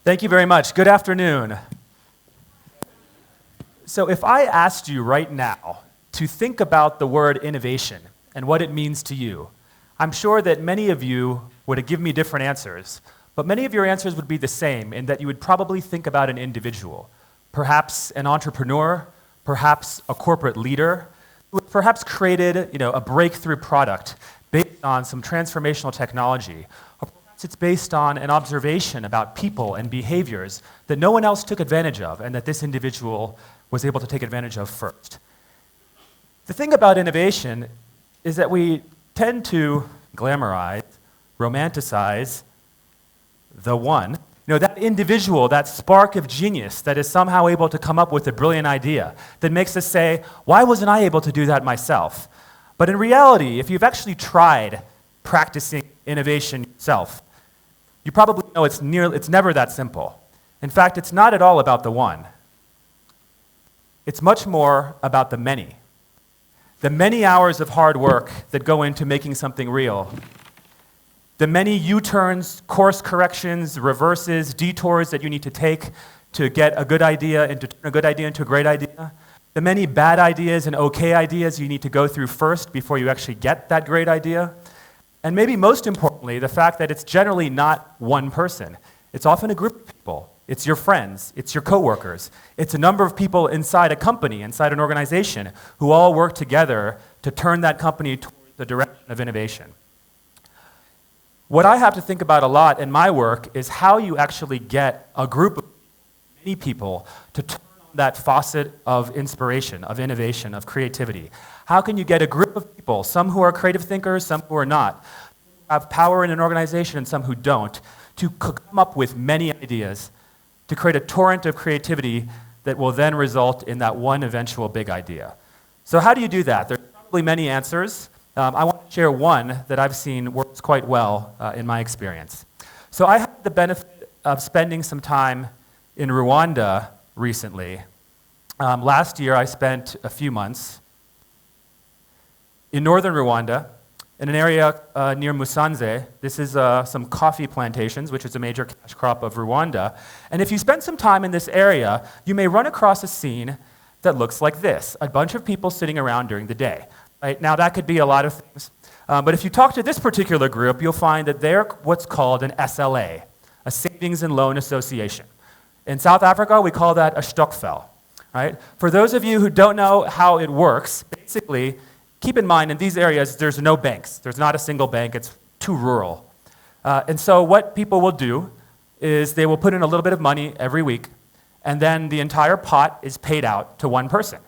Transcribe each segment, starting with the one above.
Thank you very much. Good afternoon. So if I asked you right now to think about the word innovation and what it means to you, I'm sure that many of you would give me different answers, but many of your answers would be the same in that you would probably think about an individual, perhaps an entrepreneur, perhaps a corporate leader, who perhaps created a breakthrough product based on some transformational technology. It's based on an observation about people and behaviors that no one else took advantage of and that this individual was able to take advantage of first. The thing about innovation is that we tend to glamorize, romanticize the one, that individual, that spark of genius that is somehow able to come up with a brilliant idea that makes us say, why wasn't I able to do that myself? But in reality, if you've actually tried practicing innovation yourself, you probably know it's never that simple. In fact, it's not at all about the one. It's much more about the many. The many hours of hard work that go into making something real. The many U-turns, course corrections, reverses, detours that you need to take to get a good idea into turn a good idea into a great idea. The many bad ideas and okay ideas you need to go through first before you actually get that great idea. And maybe most importantly, the fact that it's generally not one person. It's often a group of people. It's your friends. It's your coworkers. It's a number of people inside a company, inside an organization, who all work together to turn that company towards the direction of innovation. What I have to think about a lot in my work is how you actually get a group of many people to turn on that faucet of inspiration, of innovation, of creativity. How can you get a group of people, some who are creative thinkers, some who are not, who have power in an organization and some who don't, to come up with many ideas, to create a torrent of creativity that will then result in that one eventual big idea. So how do you do that? There's probably many answers. I want to share one that I've seen works quite well in my experience. So I had the benefit of spending some time in Rwanda recently. Last year I spent a few months in northern Rwanda, in an area near Musanze. This is some coffee plantations, which is a major cash crop of Rwanda. And if you spend some time in this area, you may run across a scene that looks like this, a bunch of people sitting around during the day. Right? Now, that could be a lot of things. But if you talk to this particular group, you'll find that they're what's called an SLA, a Savings and Loan Association. In South Africa, we call that a stokvel. Right? For those of you who don't know how it works, basically, keep in mind, in these areas, there's no banks. There's not a single bank. It's too rural. And so what people will do is they will put in a little bit of money every week, and then the entire pot is paid out to one person.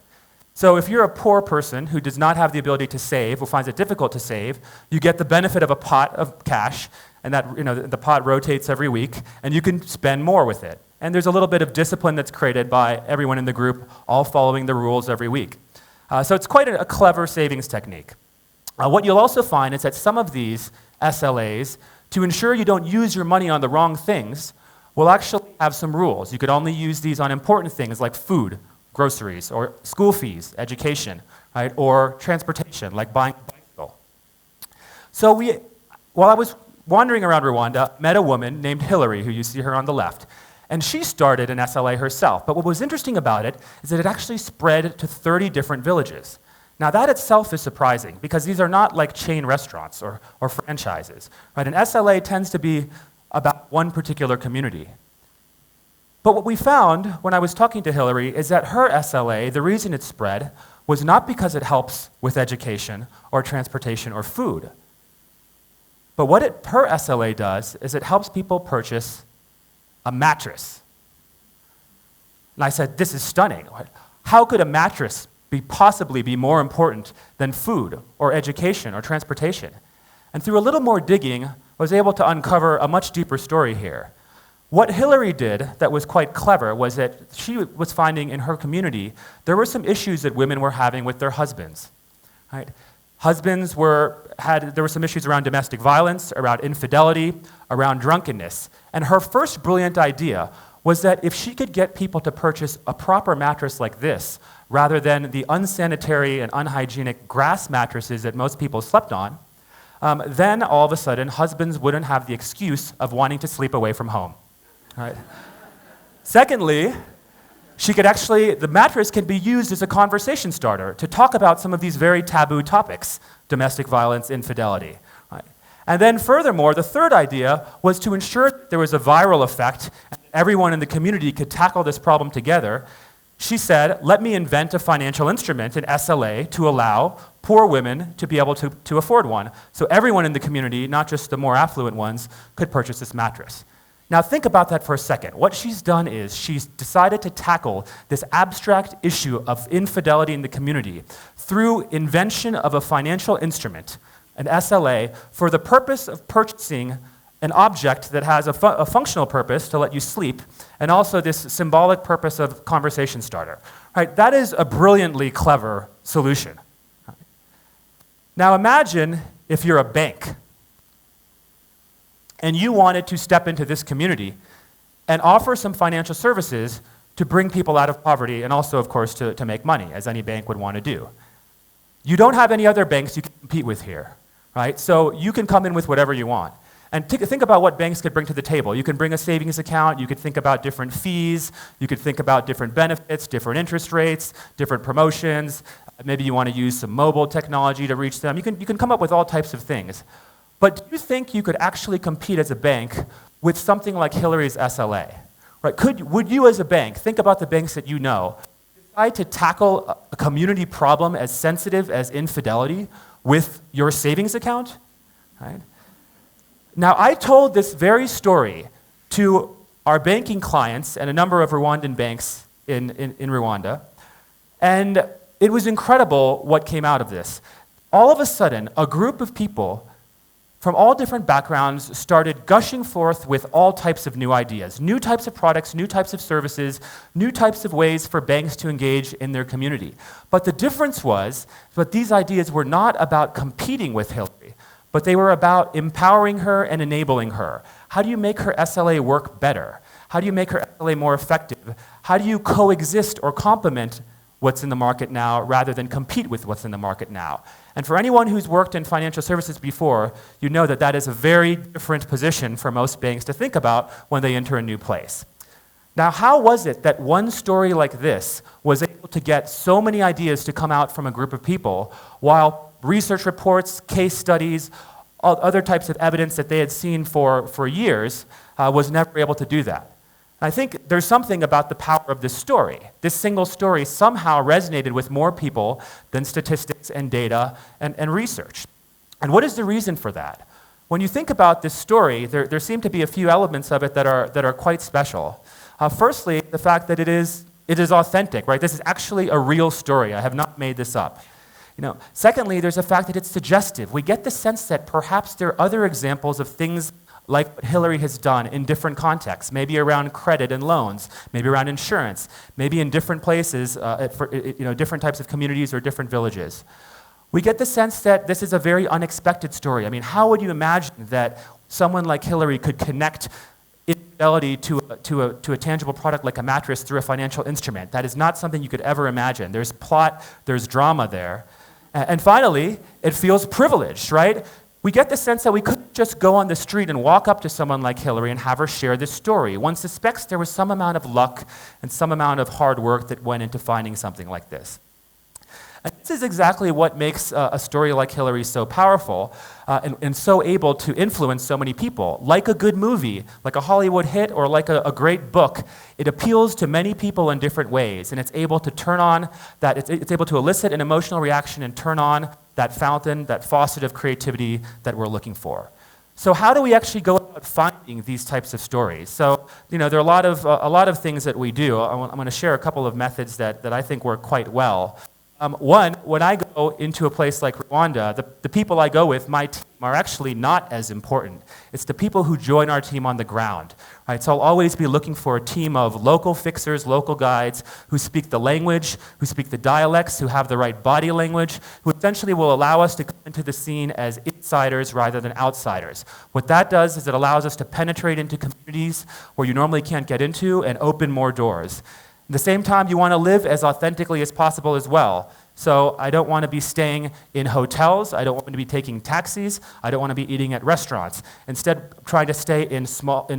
So if you're a poor person who does not have the ability to save, who finds it difficult to save, you get the benefit of a pot of cash, and that the pot rotates every week, and you can spend more with it. And there's a little bit of discipline that's created by everyone in the group, all following the rules every week. So it's quite a clever savings technique. What you'll also find is that some of these SLAs, to ensure you don't use your money on the wrong things, will actually have some rules. You could only use these on important things like food, groceries, or school fees, education, right? Or transportation, like buying a bicycle. So while I was wandering around Rwanda, I met a woman named Hillary, who you see her on the left. And she started an SLA herself. But what was interesting about it is that it actually spread to 30 different villages. Now that itself is surprising because these are not like chain restaurants or franchises. Right? An SLA tends to be about one particular community. But what we found when I was talking to Hillary is that her SLA, the reason it spread, was not because it helps with education or transportation or food. But what her SLA does is it helps people purchase a mattress. And I said, this is stunning. How could a mattress possibly be more important than food or education or transportation? And through a little more digging, I was able to uncover a much deeper story here. What Hillary did that was quite clever was that she was finding in her community there were some issues that women were having with their husbands. Right? Husbands there were some issues around domestic violence, around infidelity, around drunkenness. And her first brilliant idea was that if she could get people to purchase a proper mattress like this, rather than the unsanitary and unhygienic grass mattresses that most people slept on, then all of a sudden husbands wouldn't have the excuse of wanting to sleep away from home. right? Secondly, the mattress can be used as a conversation starter to talk about some of these very taboo topics, domestic violence, infidelity. Right? And then furthermore, the third idea was to ensure that there was a viral effect and everyone in the community could tackle this problem together. She said, let me invent a financial instrument, an SLA, to allow poor women to be able to afford one. So everyone in the community, not just the more affluent ones, could purchase this mattress. Now think about that for a second. What she's done is she's decided to tackle this abstract issue of infidelity in the community through invention of a financial instrument, an SLA, for the purpose of purchasing an object that has a functional purpose to let you sleep, and also this symbolic purpose of conversation starter. Right? That is a brilliantly clever solution. Now imagine if you're a bank and you wanted to step into this community and offer some financial services to bring people out of poverty and also, of course, to make money, as any bank would want to do. You don't have any other banks you can compete with here, right? So you can come in with whatever you want. And think about what banks could bring to the table. You can bring a savings account, you could think about different fees, you could think about different benefits, different interest rates, different promotions. Maybe you want to use some mobile technology to reach them. You can come up with all types of things. But do you think you could actually compete as a bank with something like Hillary's SLA? Right? Would you as a bank, think about the banks that you know, decide to tackle a community problem as sensitive as infidelity with your savings account? Right? Now, I told this very story to our banking clients and a number of Rwandan banks in Rwanda, and it was incredible what came out of this. All of a sudden, a group of people from all different backgrounds started gushing forth with all types of new ideas, new types of products, new types of services, new types of ways for banks to engage in their community. But the difference was that these ideas were not about competing with Hillary, but they were about empowering her and enabling her. How do you make her SLA work better? How do you make her SLA more effective? How do you coexist or complement what's in the market now rather than compete with what's in the market now? And for anyone who's worked in financial services before, you know that that is a very different position for most banks to think about when they enter a new place. Now, how was it that one story like this was able to get so many ideas to come out from a group of people, while research reports, case studies, all other types of evidence that they had seen for years was never able to do that? I think there's something about the power of this story. This single story somehow resonated with more people than statistics and data and research. And what is the reason for that? When you think about this story, there seem to be a few elements of it that are quite special. Firstly, the fact that it is authentic, right? This is actually a real story. I have not made this up. Secondly, there's the fact that it's suggestive. We get the sense that perhaps there are other examples of things like what Hillary has done in different contexts, maybe around credit and loans, maybe around insurance, maybe in different places, for different types of communities or different villages. We get the sense that this is a very unexpected story. I mean, how would you imagine that someone like Hillary could connect infidelity to a tangible product like a mattress through a financial instrument? That is not something you could ever imagine. There's plot, there's drama there. And finally, it feels privileged, right? We get the sense that we couldn't just go on the street and walk up to someone like Hillary and have her share this story. One suspects there was some amount of luck and some amount of hard work that went into finding something like this. And this is exactly what makes a story like Hillary so powerful and so able to influence so many people. Like a good movie, like a Hollywood hit, or like a great book, it appeals to many people in different ways, and it's able to turn on that, it's able to elicit an emotional reaction and turn on that fountain, that faucet of creativity that we're looking for. So how do we actually go about finding these types of stories? So, there are a lot of things that we do. I'm going to share a couple of methods that I think work quite well. One, when I go into a place like Rwanda, the people I go with, my team, are actually not as important. It's the people who join our team on the ground. Right? So I'll always be looking for a team of local fixers, local guides, who speak the language, who speak the dialects, who have the right body language, who essentially will allow us to come into the scene as insiders rather than outsiders. What that does is it allows us to penetrate into communities where you normally can't get into and open more doors. At the same time, you want to live as authentically as possible as well. So I don't want to be staying in hotels. I don't want to be taking taxis. I don't want to be eating at restaurants. Instead, trying to stay in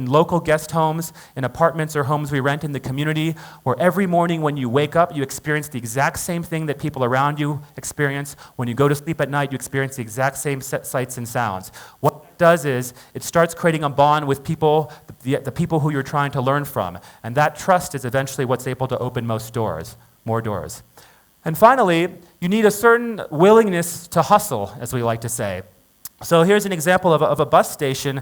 local guest homes, in apartments or homes we rent in the community, where every morning when you wake up, you experience the exact same thing that people around you experience. When you go to sleep at night, you experience the exact same sights and sounds. What it does is it starts creating a bond with people, the people who you're trying to learn from. And that trust is eventually what's able to open more doors. And finally, you need a certain willingness to hustle, as we like to say. So here's an example of a bus station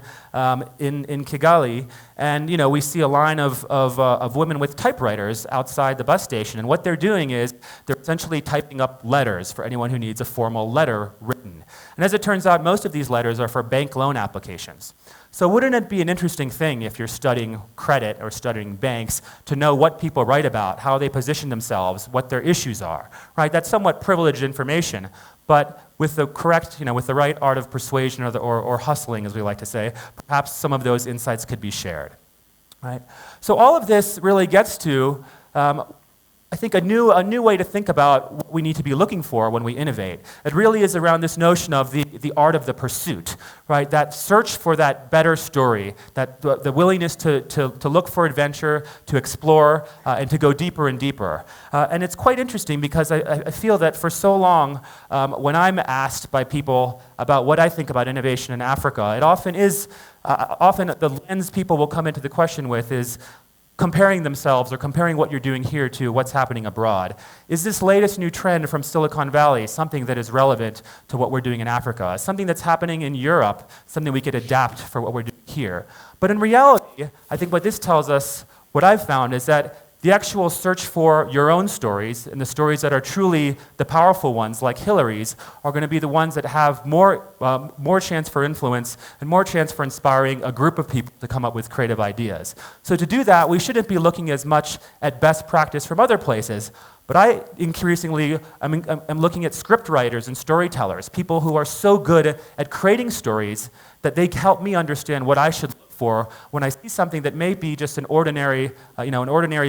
in Kigali, and we see a line of women with typewriters outside the bus station, and what they're doing is they're essentially typing up letters for anyone who needs a formal letter written. And as it turns out, most of these letters are for bank loan applications. So wouldn't it be an interesting thing if you're studying credit or studying banks to know what people write about, how they position themselves, what their issues are, right? That's somewhat privileged information, but with the correct, with the right art of persuasion or hustling, as we like to say, perhaps some of those insights could be shared, right? So all of this really gets to, I think, a new way to think about what we need to be looking for when we innovate. It really is around this notion of the art of the pursuit, right? That search for that better story, that the willingness to look for adventure, to explore, and to go deeper and deeper. And it's quite interesting because I feel that for so long, when I'm asked by people about what I think about innovation in Africa, it often is, often the lens people will come into the question with is comparing themselves or comparing what you're doing here to what's happening abroad. Is this latest new trend from Silicon Valley something that is relevant to what we're doing in Africa? Something that's happening in Europe, something we could adapt for what we're doing here? But in reality, I think what this tells us, what I've found, is that the actual search for your own stories, and the stories that are truly the powerful ones, like Hillary's, are going to be the ones that have more chance for influence and more chance for inspiring a group of people to come up with creative ideas. So to do that, we shouldn't be looking as much at best practice from other places, but I increasingly am looking at script writers and storytellers, people who are so good at creating stories that they help me understand what I should look for when I see something that may be just an ordinary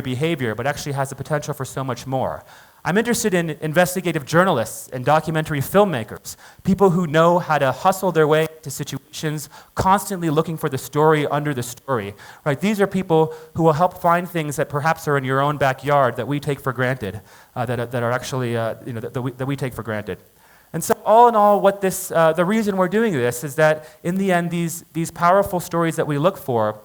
behavior, but actually has the potential for so much more. I'm interested in investigative journalists and documentary filmmakers, people who know how to hustle their way into situations, constantly looking for the story under the story. Right? These are people who will help find things that perhaps are in your own backyard that we take for granted, that are actually that we take for granted. And so all in all, the reason we're doing this is that in the end, these powerful stories that we look for,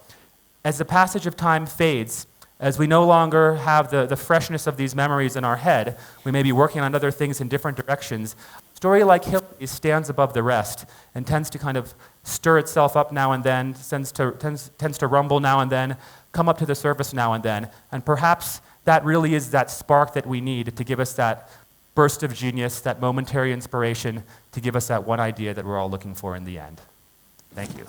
as the passage of time fades, as we no longer have the freshness of these memories in our head, we may be working on other things in different directions. A story like Hillary stands above the rest and tends to kind of stir itself up now and then, tends to rumble now and then, come up to the surface now and then, and perhaps that really is that spark that we need to give us that burst of genius, that momentary inspiration to give us that one idea that we're all looking for in the end. Thank you.